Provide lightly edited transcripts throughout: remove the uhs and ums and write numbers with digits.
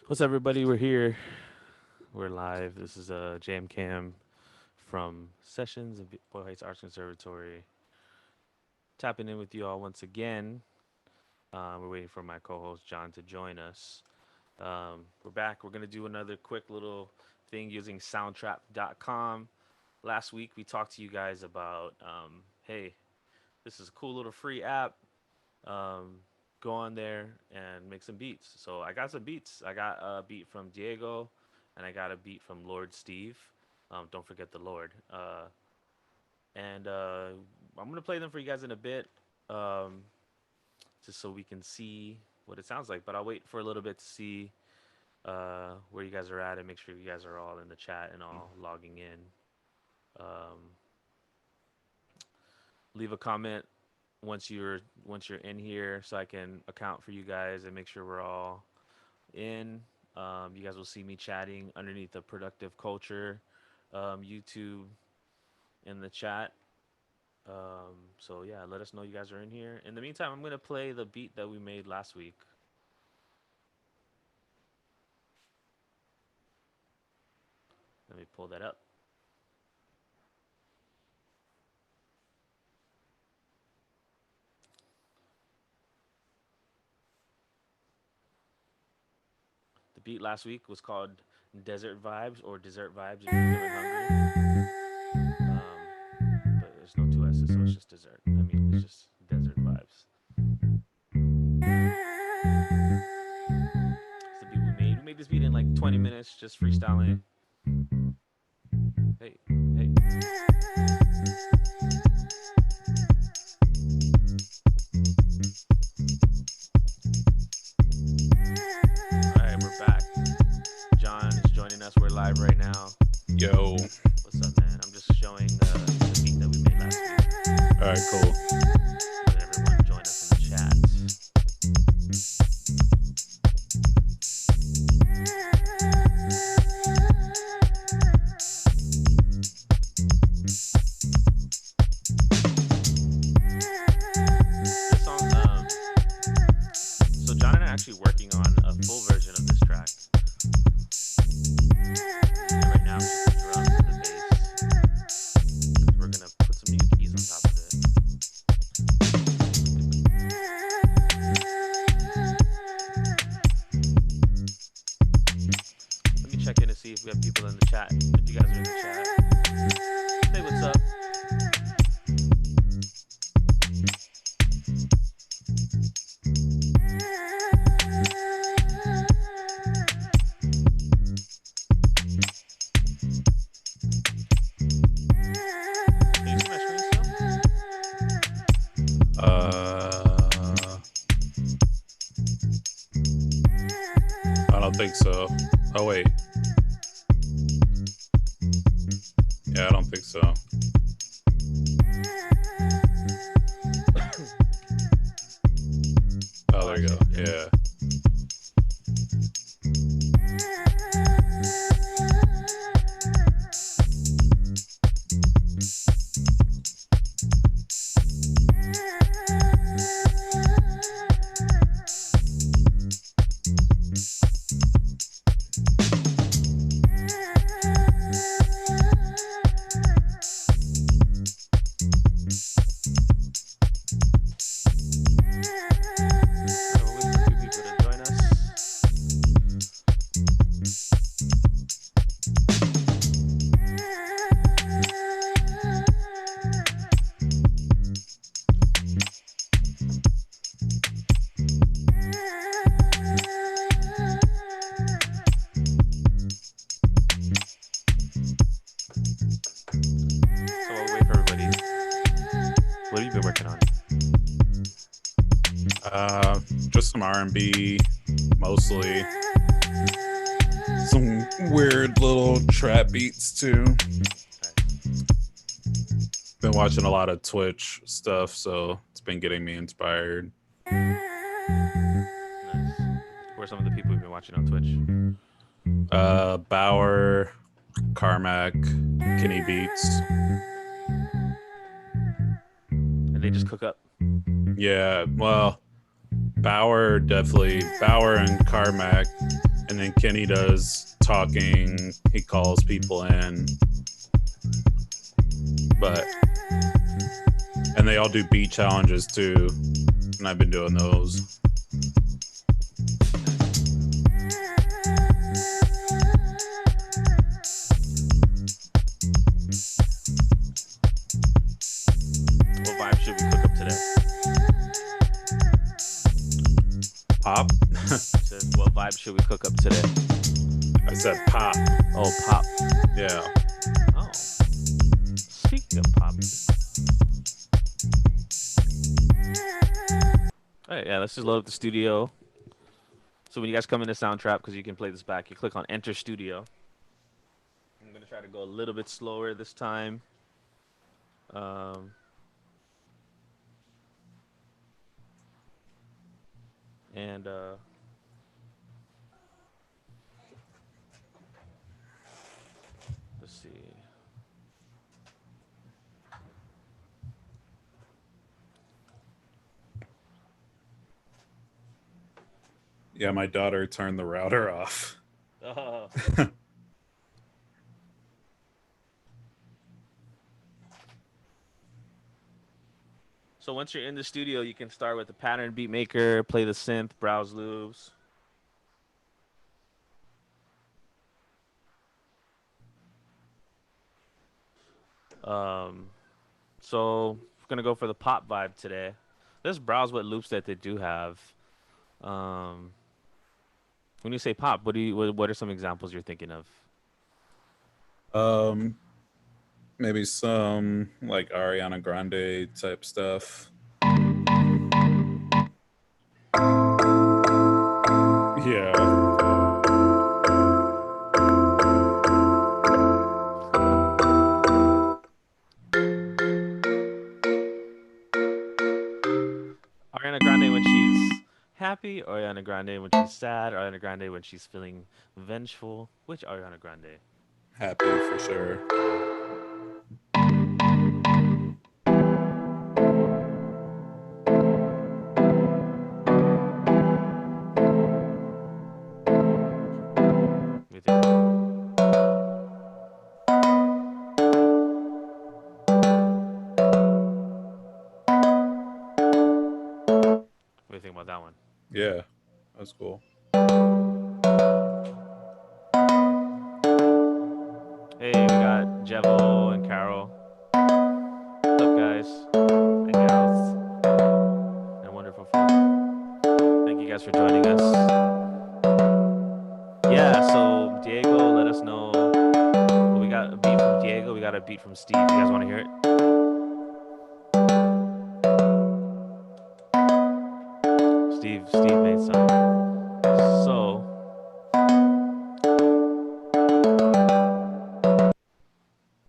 What's up, everybody? We're here. We're live. This is a Jam Cam from Sessions of Boyle Heights Arts Conservatory. Tapping in with you all once again. We're waiting for my co-host John to join us. We're back. We're gonna do another quick little thing using Soundtrap.com. Last week we talked to you guys about, hey, this is a cool little free app. Um, Go on there and make some beats. So I got some beats. I got a beat from Diego, and I got a beat from Lord Steve. Don't forget the Lord. And I'm gonna play them for you guys in a bit, um, just so we can see what it sounds like. But I'll wait for a little bit to see where you guys are at and make sure you guys are all in the chat and all logging in. Um, Leave a comment once you're in here, so I can account for you guys and make sure we're all in. You guys will see me chatting underneath the productive culture YouTube in the chat. So yeah, let us know you guys are in here. In the meantime, I'm gonna play the beat that we made last week. Let me pull that up. The beat last week was called Desert Vibes or Dessert Vibes if you're feeling hungry. But there's no two S's, so it's just dessert. I mean, it's just desert vibes. It's the beat we made. We made this beat in like 20 minutes, just freestyling. Hey, hey. All right, we're back. John is joining us. We're live right now. Yo. What's up, man? I'm just showing the beat that we made last week. All right, cool. Let everyone join us in the chat. This song, so John and I are actually working on a full version of this track. And right now, it's just the drums and the bass. We're gonna put some new keys on top of it. Let me check in to see if we have people in the chat. If you guys are in the chat, say what's up. Can you see my screen still? I don't think so. Oh, wait. Yeah, I don't think so. Oh, there you go. Yeah. We'll wait for a few people to join us. So we'll wait for everybody. What have you been working on? Just some R&B, mostly. Some weird little trap beats too. Been watching a lot of Twitch stuff, so it's been getting me inspired. Nice. Who are some of the people you've been watching on Twitch? Bauer, Carmack, Kenny Beats. And they just cook up. Yeah, well, Bauer and Carmack And then Kenny does talking. He calls people in. And they all do beat challenges too. And I've been doing those. What vibe should we cook up today? Pop? Says, what vibe should we cook up today? I said pop. Oh, pop. Yeah. Oh. Speaking of pop. All right, yeah, let's just load up the studio. So when you guys come into Soundtrap, because you can play this back, you click on Enter Studio. I'm going to try to go a little bit slower this time. And let's see. Yeah, my daughter turned the router off. Oh. So once you're in the studio, you can start with the pattern beat maker, play the synth, browse loops. So we're gonna go for the pop vibe today. Let's browse what loops that they do have. When you say pop, what are some examples you're thinking of? Maybe some like Ariana Grande type stuff. Yeah. Ariana Grande when she's happy, or Ariana Grande when she's sad, or Ariana Grande when she's feeling vengeful. Which Ariana Grande? Happy for sure. What do you think? What do you think about that one? Yeah, that's cool. Hey, we got Jevo and Carol. What's up, guys and gals and wonderful folks? Thank you guys for joining us. Yeah, so Diego, let us know. Well, we got a beat from Diego. We got a beat from Steve. You guys want to hear it? Steve made some. So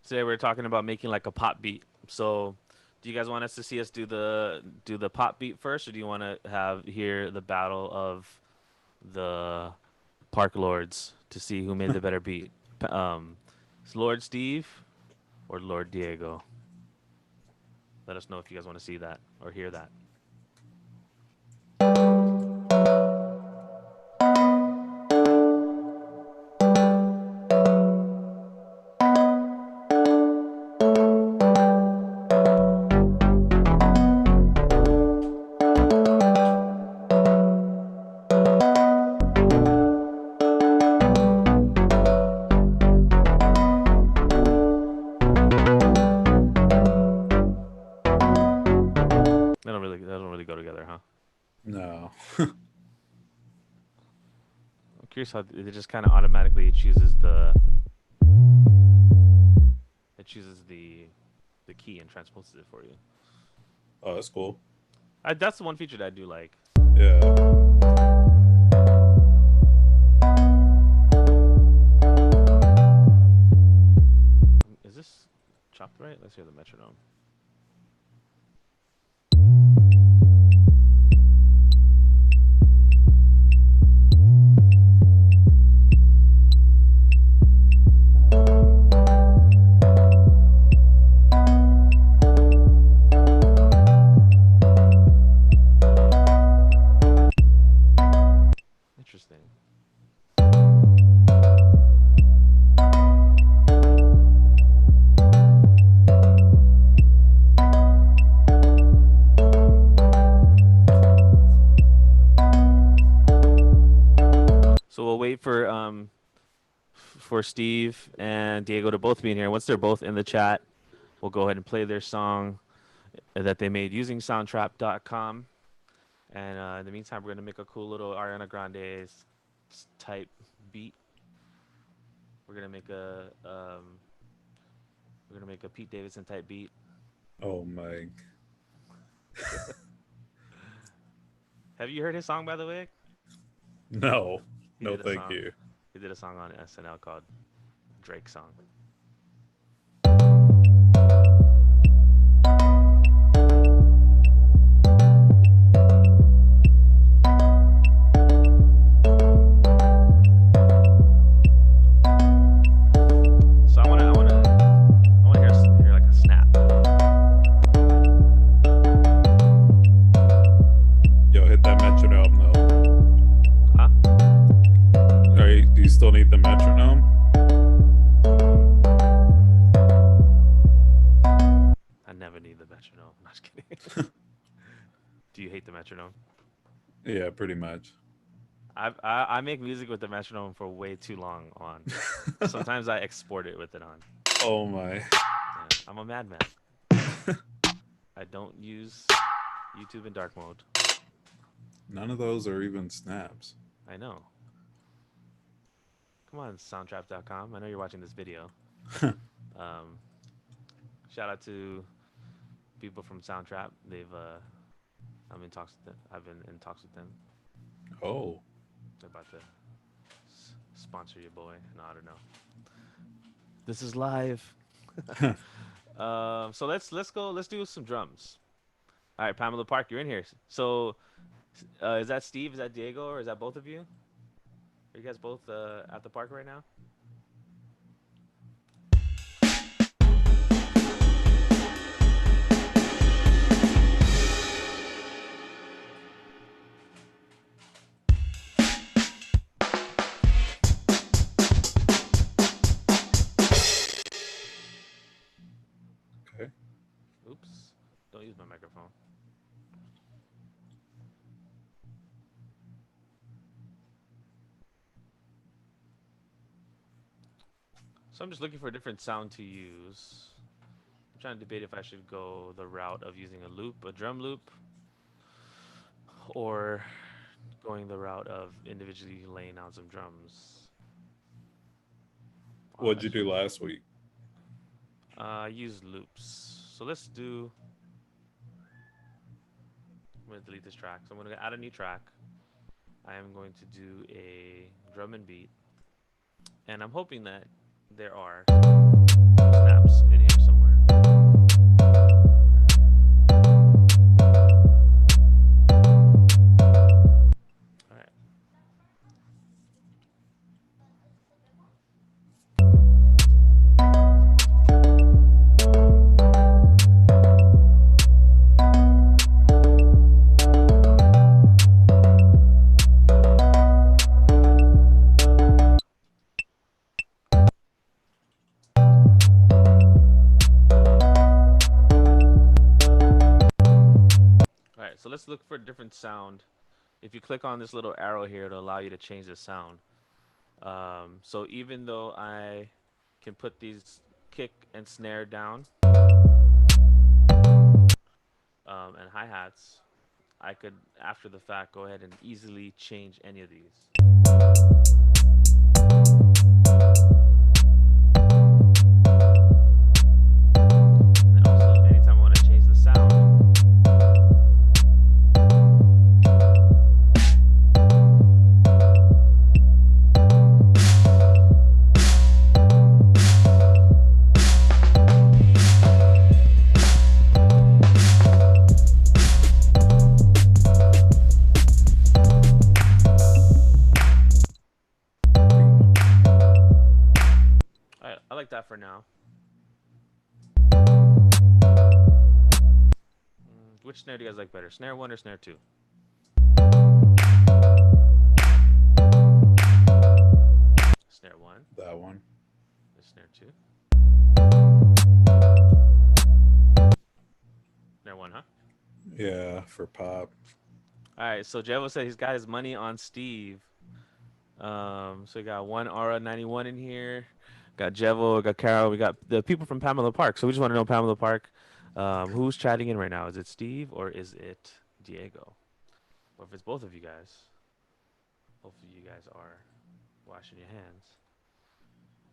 today we're talking about making like a pop beat. So do you guys want us to see us do the pop beat first, or do you want to hear the battle of the Park Lords to see who made the better beat? Is Lord Steve or Lord Diego? Let us know if you guys want to see that or hear that. They don't really go together, huh? No. I'm curious how it just kind of automatically chooses the key and transposes it for you. Oh, that's cool. That's the one feature that I do like. Yeah. Is this chopped right? Let's hear the metronome. Interesting. So we'll wait for Steve and Diego to both be in here. Once they're both in the chat, we'll go ahead and play their song that they made using soundtrap.com. And in the meantime, we're gonna make a cool little Ariana Grande type beat. We're gonna make a Pete Davidson type beat. Oh my. Have you heard his song, by the way? No. He No, did a thank song. you. He did a song on SNL called Drake Song. So I wanna hear like a snap. Yo, hit that metronome though. Huh? Do you still need the metronome? I never need the metronome. I'm just kidding. Do you hate the metronome? Yeah, pretty much. I make music with the metronome for way too long on. Sometimes I export it with it on. Oh my. Yeah, I'm a madman. I don't use YouTube in dark mode. None of those are even snaps. I know. Come on, soundtrap.com. I know you're watching this video. Shout out to people from Soundtrap. I'm in talks with them. I've been in talks with them. Oh. They're about to sponsor your boy. No, I don't know. This is live. So let's go. Let's do some drums. All right, Pamela Park, you're in here. So, is that Steve? Is that Diego? Or is that both of you? Are you guys both at the park right now? Okay. Oops. Don't use my microphone. So I'm just looking for a different sound to use. I'm trying to debate if I should go the route of using a loop, a drum loop, or going the route of individually laying out some drums. Wow, What'd you do last week? I used loops. So let's do. I'm going to delete this track. So I'm going to add a new track. I am going to do a drum and beat. And I'm hoping that there are snaps in here somewhere. All right. All right, so let's look for a different sound. If you click on this little arrow here, it'll allow you to change the sound. So even though I can put these kick and snare down and hi-hats, I could, after the fact, go ahead and easily change any of these. And also, anytime I want to change the sound, I like that for now. Which snare do you guys like better? Snare 1 or snare 2? Snare 1. That one. Snare 2. Snare 1, huh? Yeah, for pop. All right, so Jevo said he's got his money on Steve. So we got one Aura 91 in here. Got Jevo, we got Carol, we got the people from Pamela Park. So we just want to know Pamela Park. Who's chatting in right now? Is it Steve or is it Diego? Or if it's both of you guys. Hopefully you guys are washing your hands.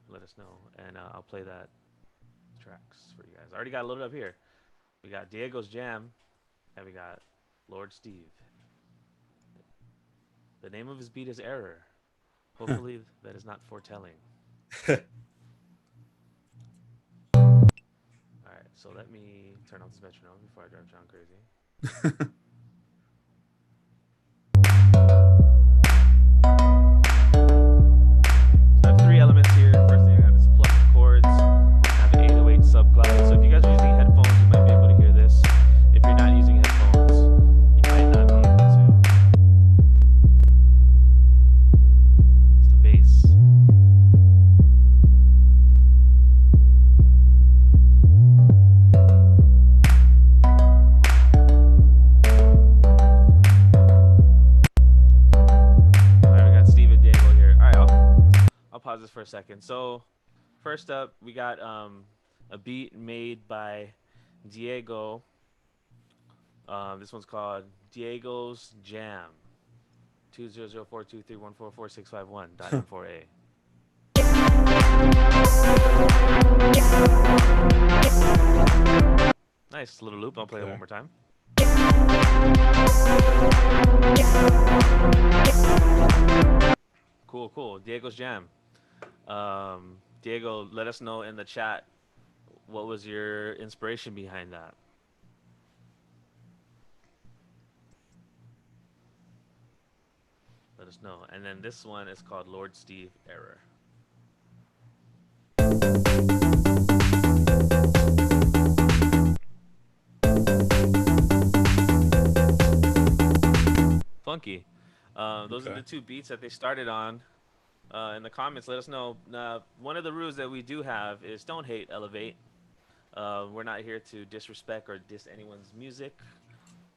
Let us know, and I'll play that tracks for you guys. I already got it loaded up here. We got Diego's Jam, and we got Lord Steve. The name of his beat is Error. Hopefully that is not foretelling. All right, so let me turn off this metronome before I drive John crazy. So I have three elements here. First thing I got is plucked chords. I have an 808 subglide. So if you guys are using headphones, you might be able to hear this. If you're not using headphones, you might not be able to. It's the bass. Alright, we got Steve and Diego here. Alright, I'll pause this for a second. So first up, we got a beat made by Diego. This one's called Diego's Jam. 2004231444651.m4a. Nice little loop. I'll play it one more time. Cool, cool. Diego's Jam. Diego, let us know in the chat what was your inspiration behind that. Let us know. And then this one is called Lord Steve Error. Funky. Those are the two beats that they started on. In the comments, let us know. One of the rules that we do have is don't hate, elevate. We're not here to disrespect or diss anyone's music.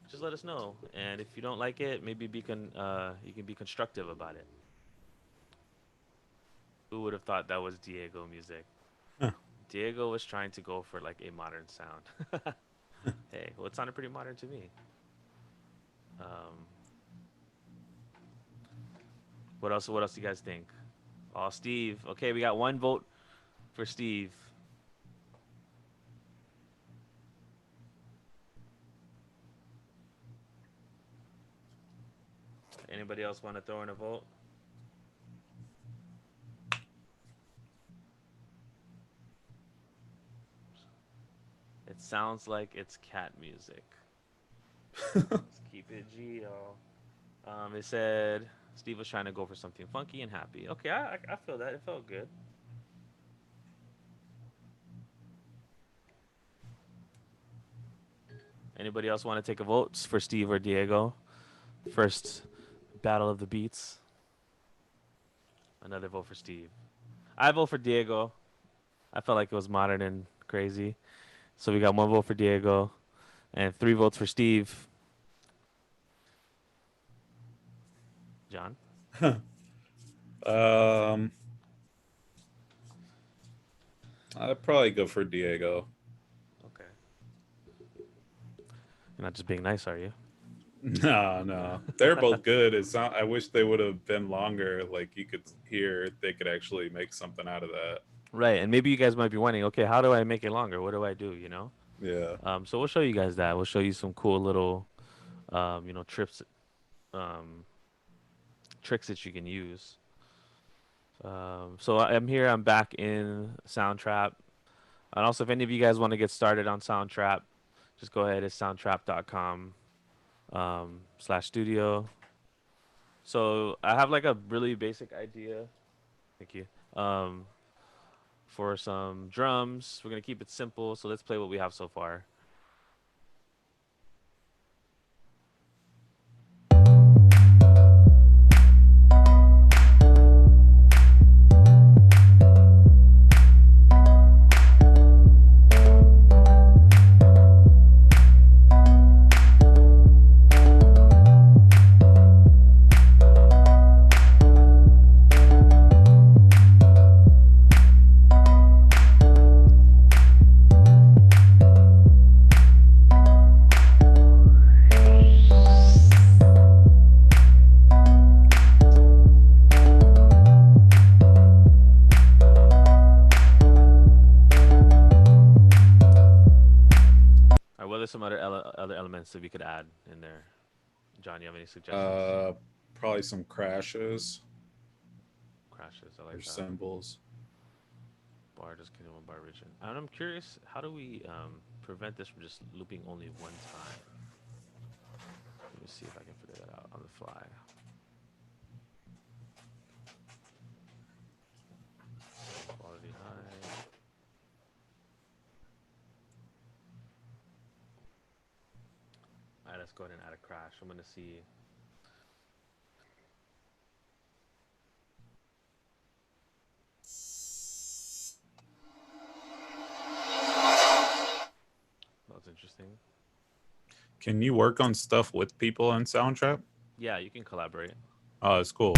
Just let us know. And if you don't like it, maybe you can be constructive about it. Who would have thought that was Diego music? Huh. Diego was trying to go for like a modern sound. Hey, well, it sounded pretty modern to me. What else? What else do you guys think? Oh, Steve. Okay, we got one vote for Steve. Anybody else want to throw in a vote? It sounds like it's cat music. Let's keep it G, y'all. It said Steve was trying to go for something funky and happy. Okay, I feel that. It felt good. Anybody else want to take a vote for Steve or Diego? First battle of the beats. Another vote for Steve. I vote for Diego. I felt like it was modern and crazy. So we got one vote for Diego and 3 votes for Steve. John? I'd probably go for Diego. Okay. You're not just being nice, are you? No. They're both good. It's not, I wish they would have been longer. Like you could hear they could actually make something out of that. Right, and maybe you guys might be wondering, okay, how do I make it longer? What do I do, you know? Yeah. So we'll show you guys that. We'll show you some cool little, tricks that you can use. So I'm here. I'm back in Soundtrap. And also, if any of you guys want to get started on Soundtrap, just go ahead. It's soundtrap.com /studio. So I have like a really basic idea. Thank you. For some drums, we're gonna keep it simple. So let's play what we have so far. other elements that we could add in there. John, you have any suggestions? Uh, Probably some crashes Crashes, I or like that. cymbals. Bar just kidding one bar region. And I'm curious, how do we prevent this from just looping only one time? Let me see if I can figure that out on the fly. Quality high. All right, let's go ahead and add a crash. I'm gonna see. That's interesting. Can you work on stuff with people on Soundtrap? Yeah, you can collaborate. Oh, it's cool.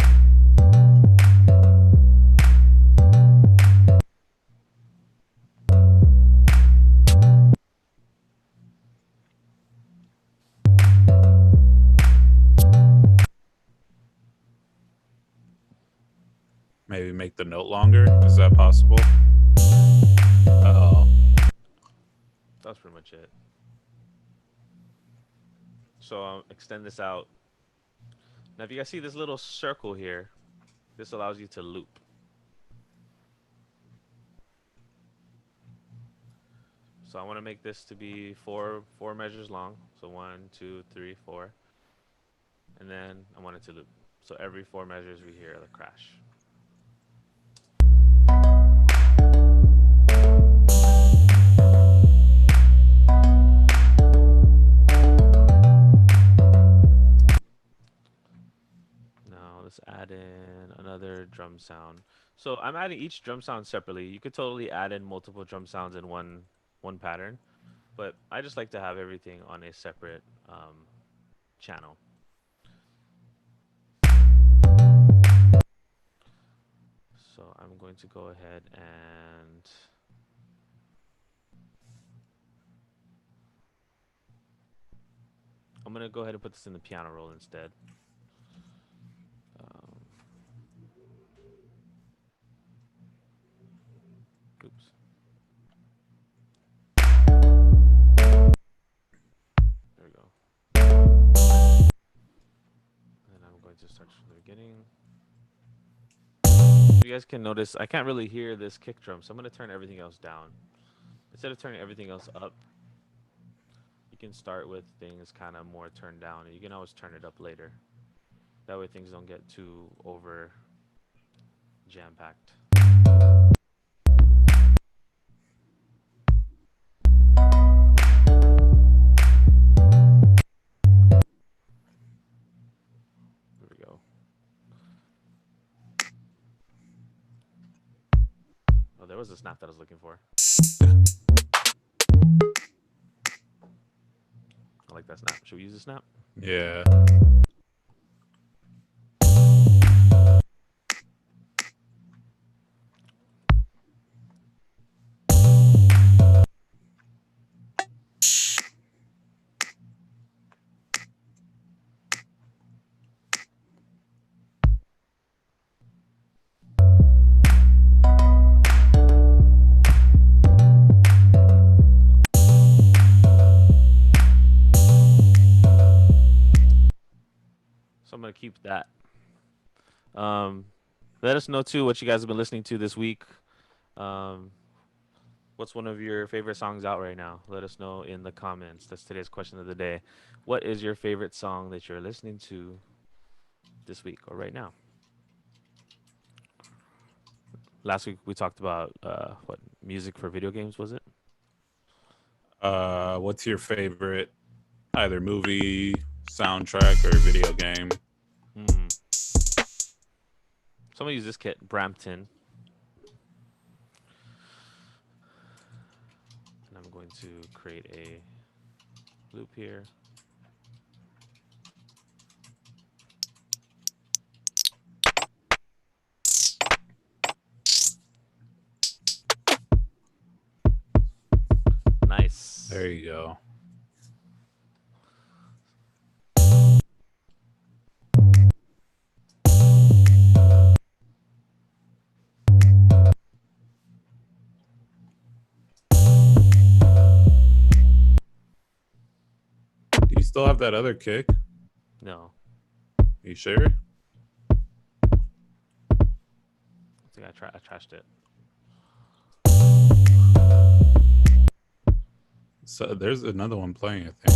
Maybe make the note longer. Is that possible? Oh, That's pretty much it. So extend this out. Now, if you guys see this little circle here, this allows you to loop. So I want to make this to be four measures long. So 1, 2, 3, 4, and then I want it to loop. So every 4 measures we hear the crash. Now let's add in another drum sound. So I'm adding each drum sound separately. You could totally add in multiple drum sounds in one pattern, but I just like to have everything on a separate channel. So I'm going to go ahead and I'm going to go ahead and put this in the piano roll instead. Oops. There we go. And I'm going to start from the beginning. You guys can notice I can't really hear this kick drum, so I'm going to turn everything else down. Instead of turning everything else up, you can start with things kind of more turned down, and you can always turn it up later. That way things don't get too over jam-packed. There we go. Oh, there was a snap that I was looking for. I like that snap. Should we use the snap? yeah. So I'm going to keep that. Let us know, too, what you guys have been listening to this week. What's one of your favorite songs out right now? Let us know in the comments. That's today's question of the day. What is your favorite song that you're listening to this week or right now? Last week we talked about what music for video games, was it? What's your favorite either movie, soundtrack, or video game? Mm. So I'm gonna use this kit, Brampton, and I'm going to create a loop here. Nice. There you go. still have that other kick? No, You sure? I think I trashed it. So there's another one playing, I think.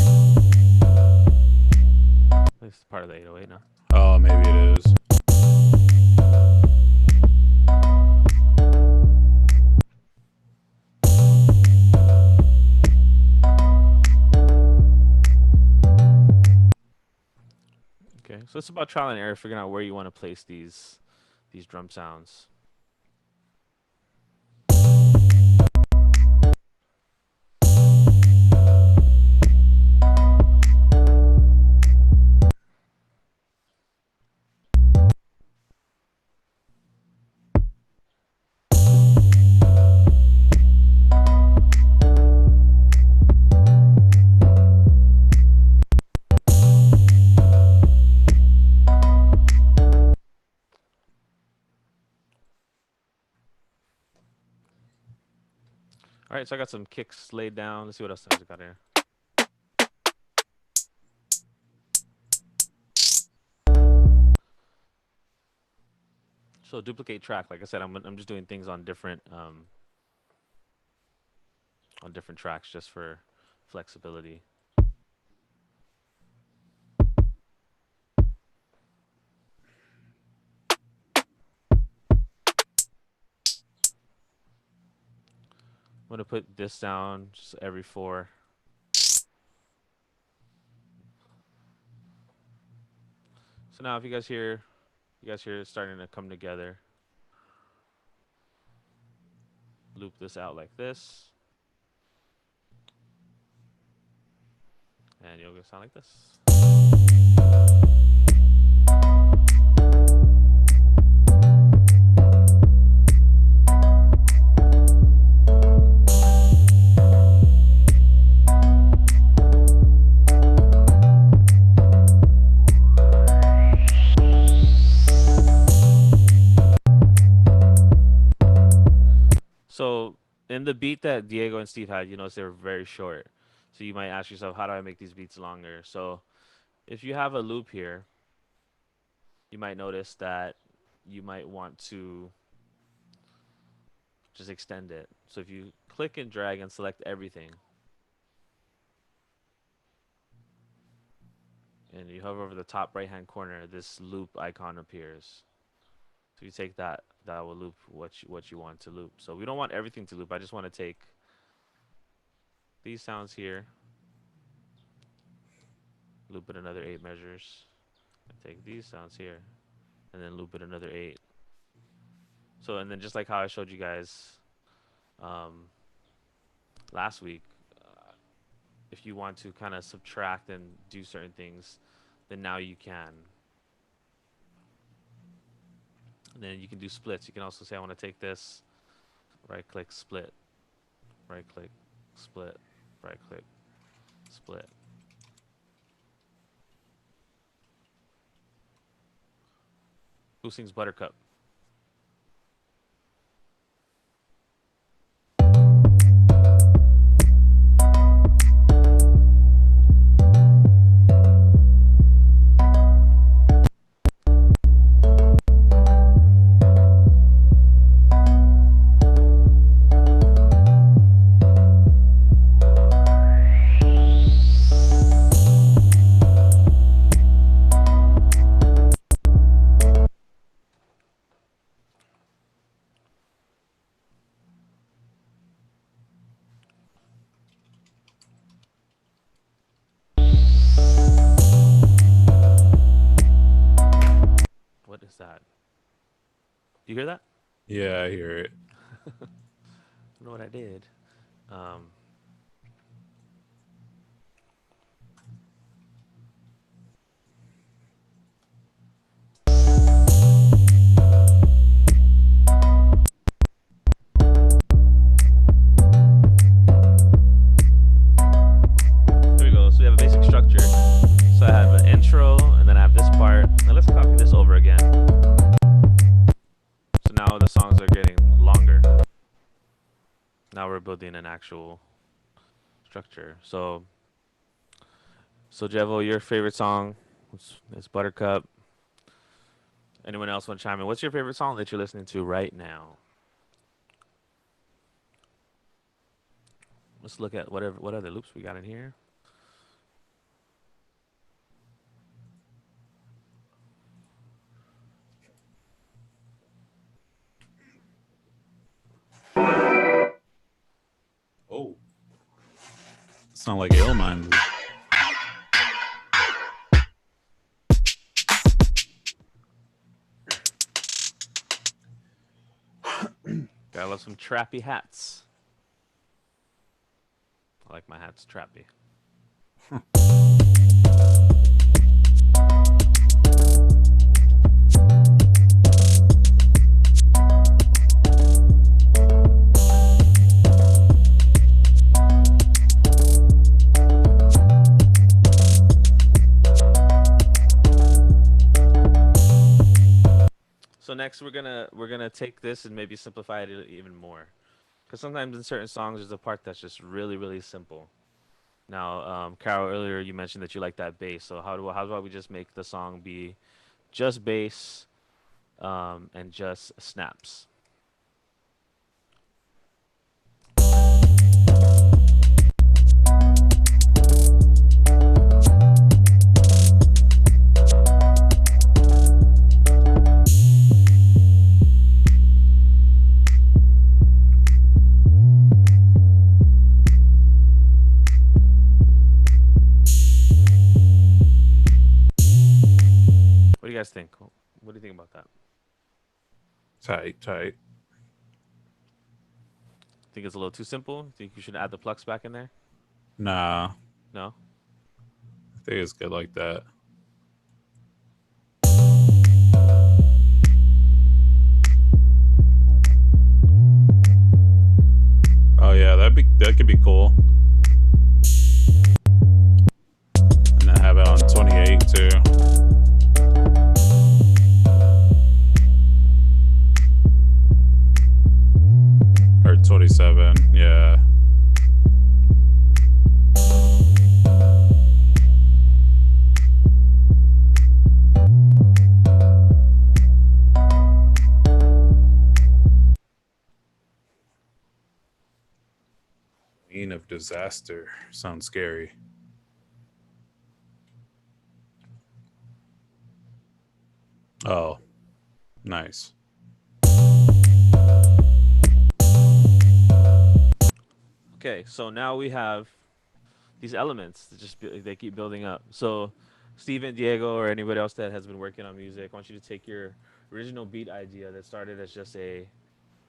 This is part of the 808 now. Oh, maybe it is. Okay, so it's about trial and error, figuring out where you want to place these drum sounds. All right, so I got some kicks laid down. Let's see what else I got here. So duplicate track. Like I said, I'm just doing things on different tracks just for flexibility. I'm gonna put this down just every 4. So now if you guys hear it starting to come together. Loop this out like this. And you'll sound like this. So in the beat that Diego and Steve had, you notice they were very short. So you might ask yourself, how do I make these beats longer? So if you have a loop here, you might notice that you might want to just extend it. So if you click and drag and select everything, and you hover over the top right hand corner, this loop icon appears. So you take that, that will loop what you want to loop. So we don't want everything to loop. I just want to take these sounds here, loop it another 8 measures, and take these sounds here, and then loop it another 8. So and then just like how I showed you guys um, last week, if you want to kind of subtract and do certain things, then now you can. And then you can do splits. You can also say, I want to take this, right click, split, right click, split, right click, split. Who sings Buttercup? What is that? Do you hear that? Yeah, I hear it. I don't know what I did. Um, Here we go. So we have a basic structure. So I have an intro, and then I have this part. Now let's copy this over again. So now the songs are getting longer. Now we're building an actual structure. So So Jevo, your favorite song is Buttercup. Anyone else want to chime in? What's your favorite song that you're listening to right now? Let's look at what other loops we got in here. Oh, sound like Illmind. Gotta love some trappy hats. I like my hats trappy. So next we're gonna take this and maybe simplify it even more, because sometimes in certain songs there's a part that's just really simple. Now, Carol, earlier you mentioned that you like that bass. So how about we just make the song be just bass, and just snaps. What do you guys think? What do you think about that? Tight. Think it's a little too simple? Think you should add the plucks back in there? Nah, No? I think it's good like that. Oh yeah, that could be cool. And then have it on 28 too. Or 27, yeah. Queen of disaster. Sounds scary. Oh, nice. Okay, so now we have these elements that they keep building up. So Steven, Diego, or anybody else that has been working on music, I want you to take your original beat idea that started as just a,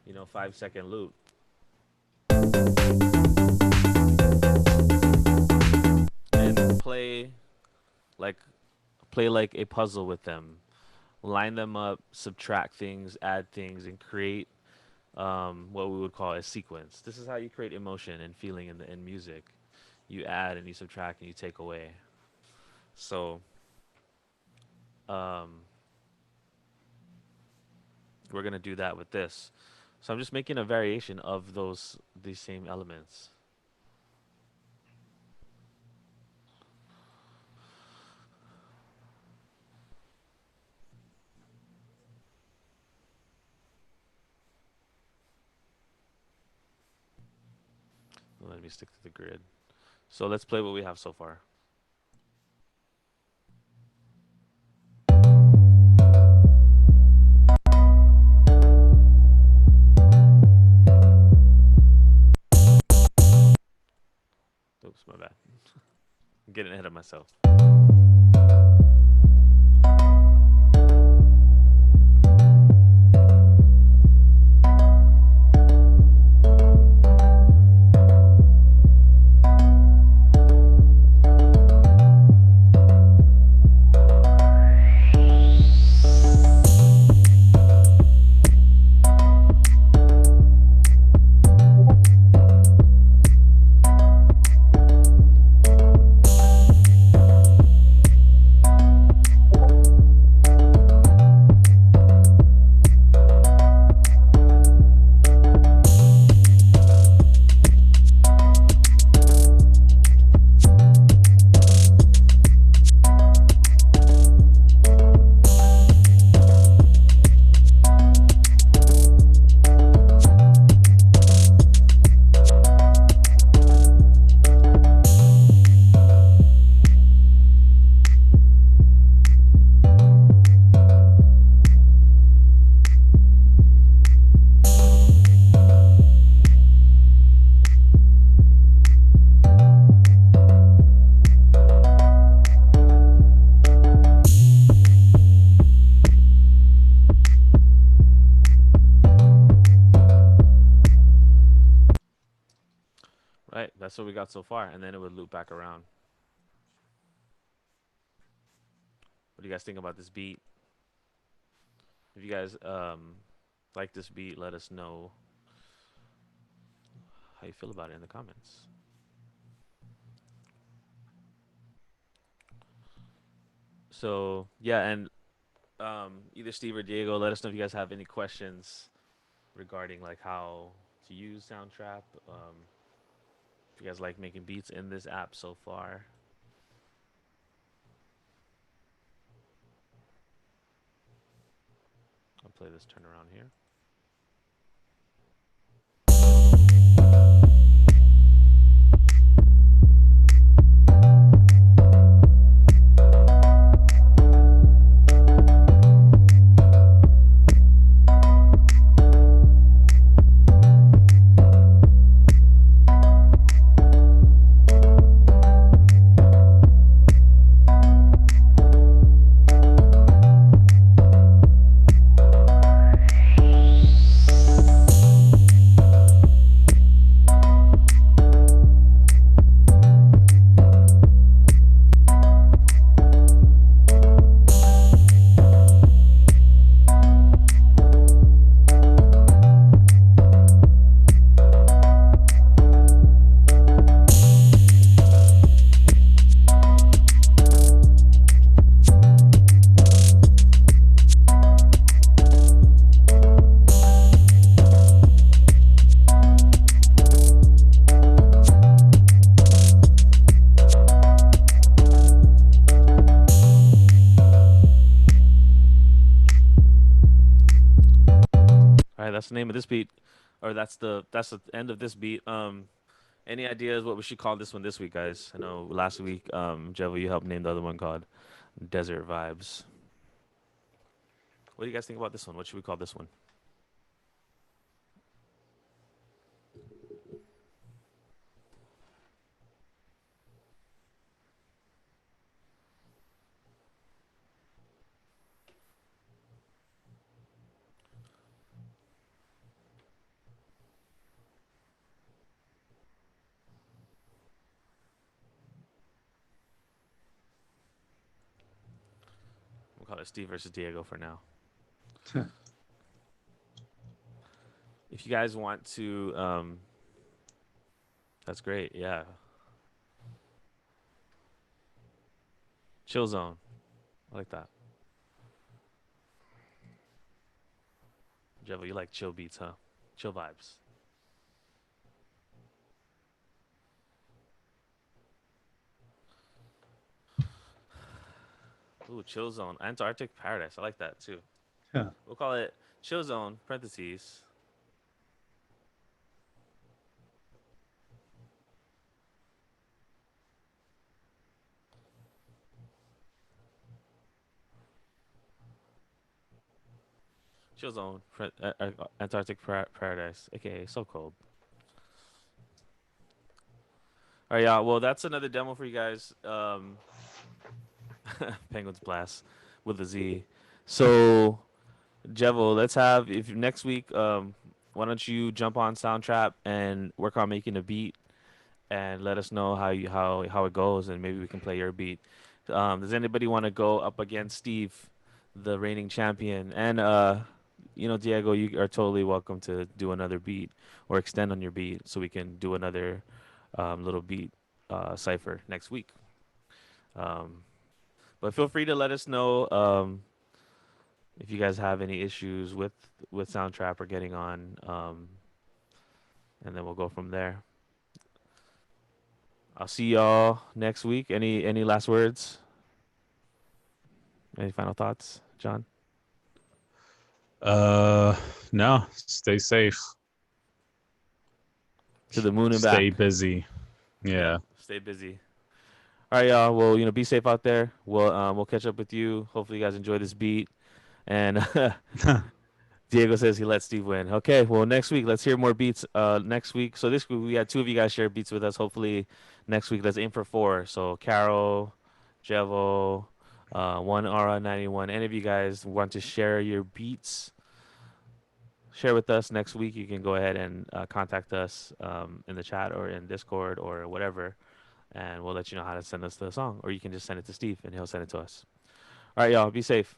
5-second loop, and like play like a puzzle with them. Line them up, subtract things, add things, and create what we would call a sequence. This is how you create emotion and feeling in music. You add and you subtract and you take away. So um, we're gonna do that with this. So I'm just making a variation of these same elements. Let me stick to the grid. So let's play what we have so far. Oops, my bad. I'm getting ahead of myself. That's what we got so far, and then it would loop back around. What do you guys think about this beat? If you guys like this beat, let us know how you feel about it in the comments. So yeah, and either Steve or Diego, let us know if you guys have any questions regarding like how to use Soundtrap. If you guys like making beats in this app so far. I'll play this turnaround here. All right, that's the name of this beat, or that's the end of this beat. Any ideas what we should call this one this week, guys? I know last week, Jevo, you helped name the other one called Desert Vibes. What do you guys think about this one? What should we call this one? We'll call it Steve versus Diego for now. If you guys want to, that's great. Yeah, chill zone. I like that. Jevo, you like chill beats, huh? Chill vibes. Ooh, chill zone. Antarctic paradise. I like that too. Yeah. We'll call it chill zone parentheses. Chill zone Antarctic paradise, aka so cold. All right, yeah. Well, that's another demo for you guys. Penguins Blast with a Z. So, Jevo, let's have if next week. Why don't you jump on Soundtrap and work on making a beat and let us know how it goes, and maybe we can play your beat. Does anybody want to go up against Steve, the reigning champion? And Diego, you are totally welcome to do another beat or extend on your beat so we can do another little beat cipher next week. Um, but feel free to let us know if you guys have any issues with Soundtrap or getting on, and then we'll go from there. I'll see y'all next week. Any last words? Any final thoughts, John? Uh, no, stay safe. To the moon and Stay back. busy. Yeah, Yeah. stay busy. All right, y'all. Well, be safe out there. We'll catch up with you. Hopefully, you guys enjoy this beat. And Diego says he let Steve win. Okay, well, next week let's hear more beats. Next week. So this week we had two of you guys share beats with us. Hopefully, next week let's aim for four. So Carol, Jevo, one RA91. Any of you guys want to share your beats? share with us next week. You can go ahead and contact us in the chat or in Discord or whatever, and we'll let you know how to send us the song. Or you can just send it to Steve and he'll send it to us. All right, y'all. Be safe.